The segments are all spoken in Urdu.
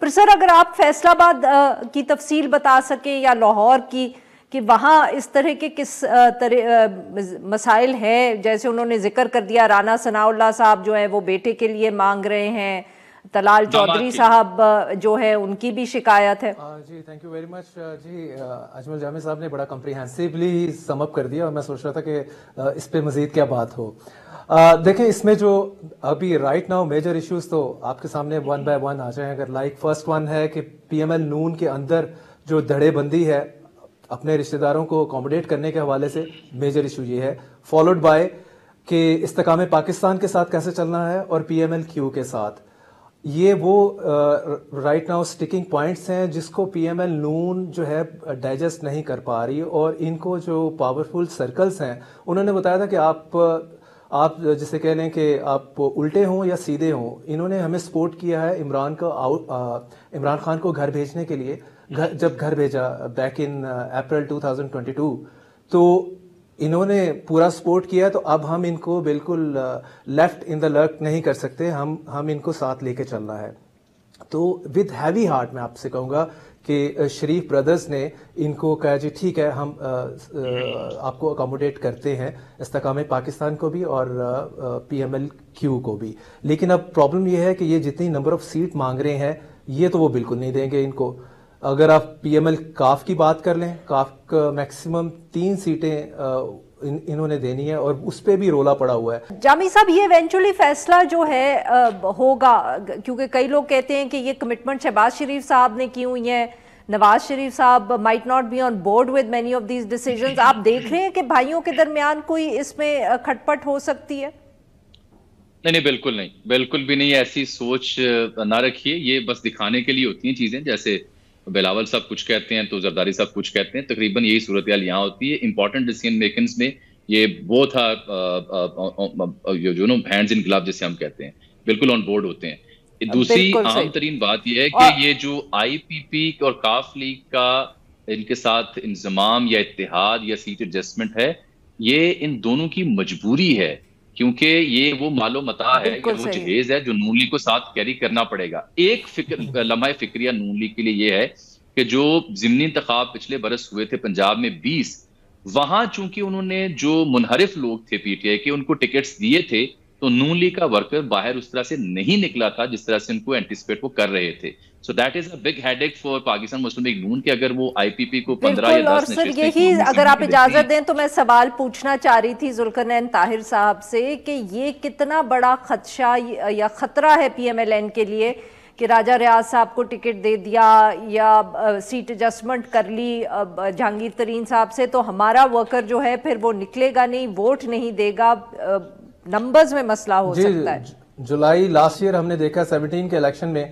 پر سر اگر آپ فیصل آباد کی تفصیل بتا سکیں یا لاہور کی، کہ وہاں اس طرح کے کس مسائل ہیں، جیسے انہوں نے ذکر کر دیا رانا ثناء اللہ صاحب جو ہیں وہ بیٹے کے لیے مانگ رہے ہیں، طلال چودھری صاحب جو ہے ان کی بھی شکایت ہے. جی تھینک یو ویری مچ. جی اجمل جامع صاحب نے بڑا کمپریہنسولی سم اپ کر دیا اور میں سوچ رہا تھا کہ اس پہ مزید کیا بات ہو. دیکھیں اس میں جو ابھی رائٹ ناؤ میجر ایشوز تو آپ کے سامنے ون بائی ون آ جائیں. اگر لائک فرسٹ ون ہے کہ پی ایم ایل نون کے اندر جو دھڑے بندی ہے اپنے رشتہ داروں کو اکوموڈیٹ کرنے کے حوالے سے، میجر ایشو یہ ہے، فالوڈ بائی کہ استحکام پاکستان کے ساتھ کیسے چلنا ہے اور پی ایم ایل کیو کے ساتھ. یہ وہ رائٹ ناؤ سٹکنگ پوائنٹس ہیں جس کو پی ایم ایل نون جو ہے ڈائجسٹ نہیں کر پا رہی، اور ان کو جو پاورفل سرکلز ہیں انہوں نے بتایا تھا کہ آپ جسے کہہ لیں کہ آپ الٹے ہوں یا سیدھے ہوں. انہوں نے ہمیں سپورٹ کیا ہے عمران خان کو گھر بھیجنے کے لیے، جب گھر بھیجا بیک ان اپریل 2022، تو انہوں نے پورا سپورٹ کیا. تو اب ہم ان کو بالکل لیفٹ ان دا لرک نہیں کر سکتے، ہم ان کو ساتھ لے کے چلنا ہے. تو ود ہیوی ہارٹ میں آپ سے کہوں گا کہ شریف بردرز نے ان کو کہا جی ٹھیک ہے ہم آپ کو اکوموڈیٹ کرتے ہیں، استحکام پاکستان کو بھی اور پی ایم ایل کیو کو بھی. لیکن اب پرابلم یہ ہے کہ یہ جتنی نمبر آف سیٹ مانگ رہے ہیں یہ تو وہ بالکل نہیں دیں گے ان کو. اگر آپ پی ایم ایل کاف کی بات کر لیں، کاف کا میکسیمم 3 سیٹیں انہوں نے دینی ہے اور اس پہ بھی رولا پڑا ہوا ہے. جامی صاحب یہ ایونچولی فیصلہ جو ہے ہوگا، کیونکہ کئی لوگ کہتے ہیں کہ یہ کمٹمنٹ شہباز شریف صاحب نے کی ہوئی ہیں، Nawaz Sharif sahab might not be on board with many of these decisions. آپ دیکھ رہے ہیں کہ بھائیوں کے درمیان کوئی اس میں کھٹ پٹ ہو سکتی ہے؟ نہیں بالکل نہیں، بالکل بھی نہیں. ایسی سوچ نہ رکھیے، یہ بس دکھانے کے لیے ہوتی ہیں چیزیں. جیسے بلاول صاحب کچھ کہتے ہیں تو زرداری صاحب کچھ کہتے ہیں، تقریباً یہی صورتحال یہاں ہوتی ہے. امپورٹنٹ ڈیسیژن میکنگز میں یہ وہ تھا جو ہینڈز انقلاب جسے ہم کہتے ہیں، بالکل آن بورڈ ہوتے ہیں. دوسری اہم ترین بات یہ ہے کہ یہ جو آئی پی پی اور کاف لیگ کا ان کے ساتھ انضمام یا اتحاد یا سیٹ ایڈجسٹمنٹ ہے، یہ ان دونوں کی مجبوری ہے، کیونکہ یہ وہ مال و متاع ہے، یہ وہ جہیز ہے جو نون لیگ کو ساتھ کیری کرنا پڑے گا. ایک لمحہ فکریہ نون لیگ کے لیے یہ ہے کہ جو ضمنی انتخاب پچھلے برس ہوئے تھے پنجاب میں 20، وہاں چونکہ انہوں نے جو منحرف لوگ تھے پی ٹی آئی کے ان کو ٹکٹس دیے تھے، تو نون لیگ کا ورکر باہر اس طرح سے نہیں نکلا تھا جس طرح سے ان کو اینٹیسپیٹ وہ کر رہے تھے. So that is a big head ایک فار پاکستان مسلم لیگ نون کہ اگر وہ آئی پی پی کو 15 یا 10 نشستیں. یہی اگر آپ اجازت دیں تو میں سوال پوچھنا چاہ رہی تھی ذوالقرنین طاہر صاحب سے کہ یہ کتنا بڑا خدشہ یا خطرہ ہے پی ایم ایل این کے لیے کہ راجہ ریاض صاحب کو ٹکٹ دے دیا یا سیٹ ایڈجسٹمنٹ کر لی جہانگیر ترین صاحب سے، تو ہمارا ورکر جو ہے پھر وہ نکلے گا نہیں، ووٹ نہیں دے گا، نمبرز میں مسئلہ ہو سکتا ہے. جولائی لاسٹ ایئر ہم نے دیکھا 17 کے الیکشن میں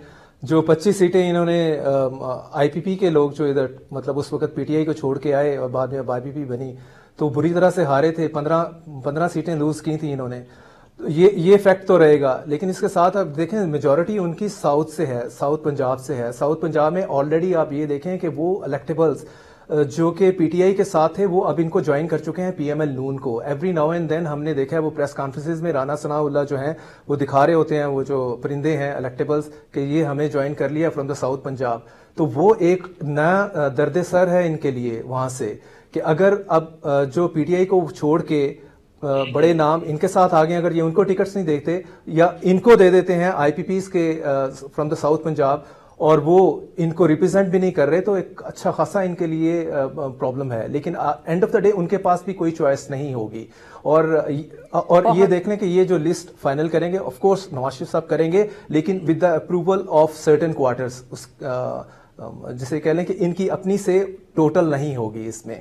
جو 25 سیٹیں انہوں نے آئی پی پی کے لوگ جو ادھر مطلب اس وقت پی ٹی آئی کو چھوڑ کے آئے اور بعد میں آئی پی پی بنی تو بری طرح سے ہارے تھے، 15 سیٹیں لوز کی تھیں انہوں نے. یہ فیکٹ تو رہے گا. لیکن اس کے ساتھ آپ دیکھیں میجورٹی ان کی ساؤتھ سے ہے، ساؤتھ پنجاب سے ہے. ساؤتھ پنجاب میں آلریڈی آپ یہ دیکھیں کہ وہ الیکٹیبلز جو کہ پی ٹی آئی کے ساتھ تھے وہ اب ان کو جوائن کر چکے ہیں پی ایم ایل نون کو. ایوری ناؤ اینڈ دین ہم نے دیکھا ہے وہ پریس کانفرنسز میں رانا ثناء اللہ جو ہیں وہ دکھا رہے ہوتے ہیں، وہ جو پرندے ہیں الیکٹیبلز، کہ یہ ہمیں جوائن کر لیا فرام دا ساؤتھ پنجاب. تو وہ ایک نیا درد سر ہے ان کے لیے وہاں سے کہ اگر اب جو پی ٹی آئی کو چھوڑ کے بڑے نام ان کے ساتھ آگے اگر یہ ان کو ٹکٹس نہیں دیتے یا ان کو دے دیتے ہیں آئی پی پیز کے فرام دا ساؤتھ پنجاب اور وہ ان کو ریپرزینٹ بھی نہیں کر رہے، تو ایک اچھا خاصا ان کے لیے پرابلم ہے. لیکن اینڈ آف دا ڈے ان کے پاس بھی کوئی چوائس نہیں ہوگی. اور یہ دیکھ لیں کہ یہ جو لسٹ فائنل کریں گے آف کورس نواز شریف صاحب کریں گے، لیکن with the approval of certain quarters, جسے کہہ لیں کہ ان کی اپنی سے ٹوٹل نہیں ہوگی اس میں.